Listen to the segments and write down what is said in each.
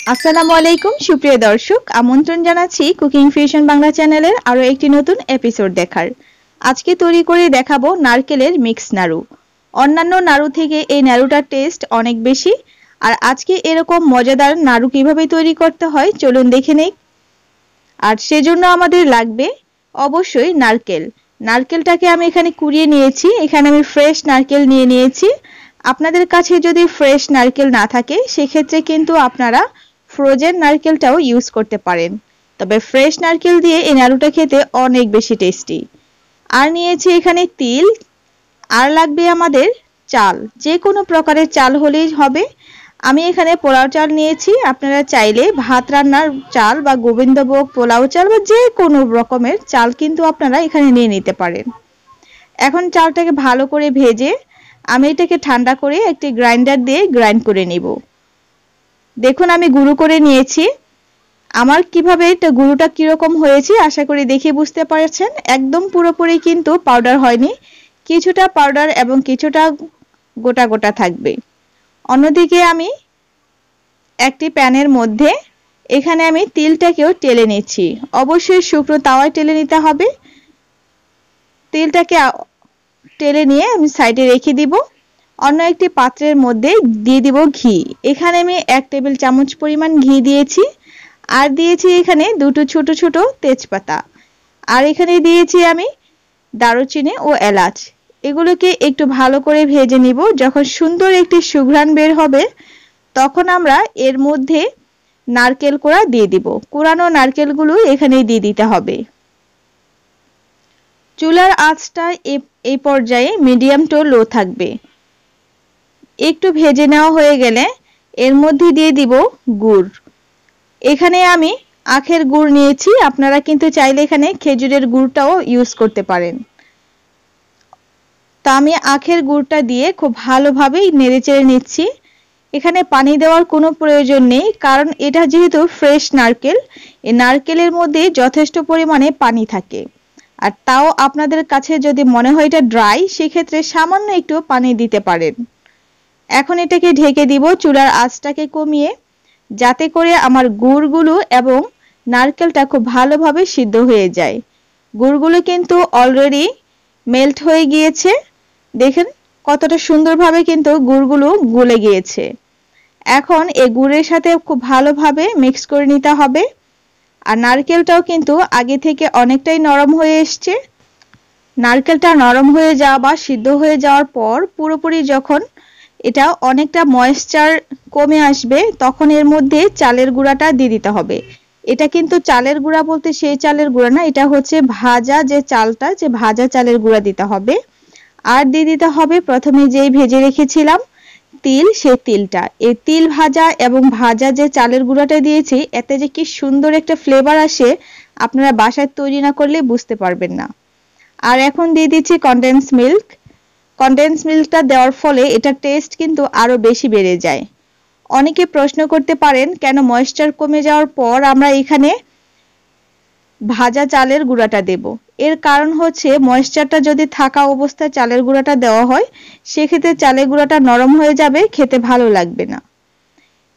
আসসালামু আলাইকুম সুপ্রিয় দর্শক, আমন্ত্রণ জানাচ্ছি কুকিং ফিউশন বাংলা চ্যানেলের আরো একটি নতুন এপিসোড দেখার। আজকে তৈরি করে দেখাবো নারকেলের মিক্স নাড়ু। অন্যান্য নাড়ু থেকে এই নাড়ুটার টেস্ট অনেক বেশি। আর আজকে এরকম মজাদার নাড়ু কিভাবে তৈরি করতে হয় চলুন দেখে নেই। আর সেজন্য আমাদের লাগবে অবশ্যই নারকেল। নারকেলটাকে আমি এখানে কুড়িয়ে নিয়েছি। এখানে আমি ফ্রেশ নারকেল নিয়ে নিয়েছি। আপনাদের কাছে যদি ফ্রেশ নারকেল না থাকে সেক্ষেত্রে কিন্তু আপনারা ফ্রোজেন নারকেলটাও ইউজ করতে পারেন, তবে ফ্রেশ নারকেল দিয়ে এই নাড়ুটা খেতে অনেক বেশি টেস্টি। আর নিয়েছি এখানে তিল, আর লাগবে আমাদের চাল, যে কোনো প্রকারের চাল হলেই হবে। আমি এখানে পোলাও চাল নিয়েছি, আপনারা চাইলে ভাত রান্নার চাল বা গোবিন্দভোগ পোলাও চাল বা যে কোনো রকমের চাল কিন্তু আপনারা এখানে নিয়ে নিতে পারেন। এখন চালটাকে ভালো করে ভেজে আমি এটাকে ঠান্ডা করে একটি গ্রাইন্ডার দিয়ে গ্রাইন্ড করে নিব। দেখুন আমি গুঁড়ো করে নিয়েছি। আমার কিভাবে এটা গুঁড়োটা কিরকম হয়েছে আশা করি দেখে বুঝতে পারছেন। একদম পুরোপুরি কিন্তু পাউডার হয়নি, কিছুটা পাউডার এবং কিছুটা গোটা গোটা থাকবে। অন্যদিকে আমি একটি প্যানের মধ্যে এখানে আমি তিলটাকেও টেলে নিচ্ছি। অবশ্যই শুকনো তাওয়ায় টেলে নিতে হবে। তিলটাকে টেলে নিয়ে আমি সাইডে রেখে দিব। অন্য একটি পাত্রের মধ্যে দিয়ে দিব ঘি। এখানে আমি 1 টেবিল চামচ পরিমাণ ঘি দিয়েছি। আর দিয়েছি এখানে দুটো ছোট ছোট তেজপাতা। আর এখানে দিয়েছি আমি দারুচিনি ও এলাচ। এগুলোকে একটু ভালো করে ভেজে নিব। যখন সুন্দর একটি সুঘ্রাণ বের হবে তখন আমরা এর মধ্যে নারকেল কোড়া দিয়ে দিব। কোড়ানো নারকেলগুলো এখানে দিয়ে দিতে হবে। চুলার আঁচটা এই পর্যায়ে মিডিয়াম টু লো থাকবে। একটু ভেজে নেওয়া হয়ে গেলে এর মধ্যে দিয়ে দিব গুড়। এখানে আমি আখের গুড় নিয়েছি, আপনারা কিন্তু চাইলে এখানে খেজুরের গুড়টাও ইউজ করতে পারেন। তো আমি আখের গুড়টা দিয়ে খুব ভালোভাবে নেড়েচেড়ে নিচ্ছি। এখানে পানি দেওয়ার কোনো প্রয়োজন নেই, কারণ এটা যেহেতু ফ্রেশ নারকেল, এই নারকেলের মধ্যে যথেষ্ট পরিমাণে পানি থাকে। আর তাও আপনাদের কাছে যদি মনে হয় এটা ড্রাই, সেক্ষেত্রে সামান্য একটু পানি দিতে পারেন। এখন এটাকে ঢেকে দিব চুলার আঁচটাকে কমিয়ে, যাতে করে আমার গুড়গুলো এবং নারকেলটা খুব ভালোভাবে সিদ্ধ হয়ে যায়। গুড়গুলো কিন্তু অলরেডি মেল্ট হয়ে গিয়েছে। দেখেন কতটা সুন্দরভাবে কিন্তু গুড়গুলো গলে গিয়েছে। এখন এই গুড়ের সাথে খুব ভালোভাবে মিক্স করে নিতে হবে। আর নারকেলটাও কিন্তু আগে থেকে অনেকটাই নরম হয়ে এসছে। নারকেলটা নরম হয়ে যাওয়া বা সিদ্ধ হয়ে যাওয়ার পর পুরোপুরি যখন এটা অনেকটা ময়েশ্চার কমে আসবে তখন এর মধ্যে চালের গুঁড়াটা দিয়ে দিতে হবে। এটা কিন্তু চালের গুঁড়া বলতে সেই চালের গুঁড়া না, এটা হচ্ছে ভাজা যে চালটা, যে ভাজা চালের গুঁড়া দিতে হবে। আর দিয়ে দিতে হবে প্রথমে যেই ভেজে রেখেছিলাম তিল, সেই তিলটা। এই তিল ভাজা এবং ভাজা যে চালের গুঁড়াটা দিয়েছি এতে যে কি সুন্দর একটা ফ্লেভার আসে, আপনারা বাসায় তৈরি না করলে বুঝতে পারবেন না। আর এখন দিয়ে দিচ্ছি কনডেন্স মিল্ক। কনডেন্স মিল্কটা দেওয়ার ফলে এটা টেস্ট কিন্তু আরো বেশি বেড়ে যায়। অনেকে প্রশ্ন করতে পারেন কেন ময়েশ্চার কমে যাওয়ার পর আমরা এখানে ভাজা চালের গুঁড়াটা দেব। এর কারণ হচ্ছে ময়েশ্চারটা যদি থাকা অবস্থায় চালের গুঁড়াটা দেওয়া হয় সেক্ষেত্রে চালের গুঁড়াটা নরম হয়ে যাবে, খেতে ভালো লাগবে না।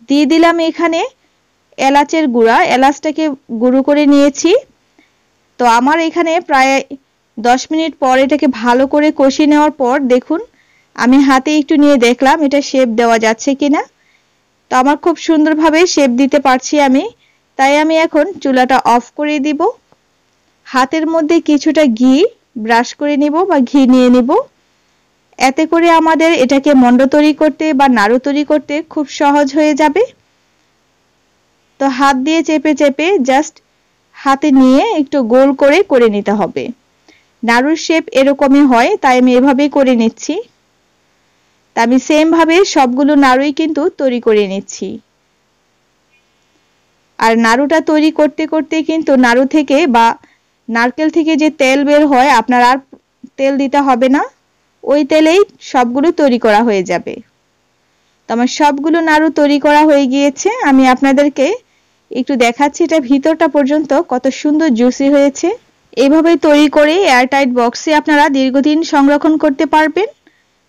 দিয়ে দিলাম এখানে এলাচের গুঁড়া। এলাচটাকে গুঁড়ো করে নিয়েছি। তো আমার এখানে প্রায় 10 মিনিট পর এটাকে ভালো করে কষিয়ে নেওয়ার পর দেখুন আমি হাতে একটু নিয়ে দেখলাম এটা শেপ দেওয়া যাচ্ছে কিনা। তো আমার খুব সুন্দরভাবে শেপ দিতে পারছি আমি, তাই আমি এখন চুলাটা অফ করে দিব। হাতের মধ্যে কিছুটা ঘি ব্রাশ করে নিব বা ঘি নিয়ে নিব। এতে করে আমাদের এটাকে মন্ড তৈরি করতে বা নাড়ু তৈরি করতে খুব সহজ হয়ে যাবে। তো হাত দিয়ে চেপে চেপে জাস্ট হাতে নিয়ে একটু গোল করে করে নিতে হবে। নাড়ুর শেপ এরকমই হয়, তাই আমি এভাবেই করে নিচ্ছি। তা আমি সেম ভাবে সবগুলো নাড়ুই কিন্তু তৈরি করে নিচ্ছি। আর নাড়ুটা তৈরি করতে করতে কিন্তু নাড়ু থেকে বা নারকেল থেকে যে তেল বের হয় আপনার আর তেল দিতে হবে না, ওই তেলেই সবগুলো তৈরি করা হয়ে যাবে। তো আমার সবগুলো নাড়ু তৈরি করা হয়ে গিয়েছে। আমি আপনাদেরকে একটু দেখাচ্ছি এটা ভিতরটা পর্যন্ত কত সুন্দর জুসি হয়েছে। এইভাবে তৈরি করে এয়ারটাইট বক্সে আপনারা দীর্ঘদিন সংরক্ষণ করতে পারবেন।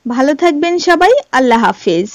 ভালো থাকবেন সবাই, আল্লাহ হাফেজ।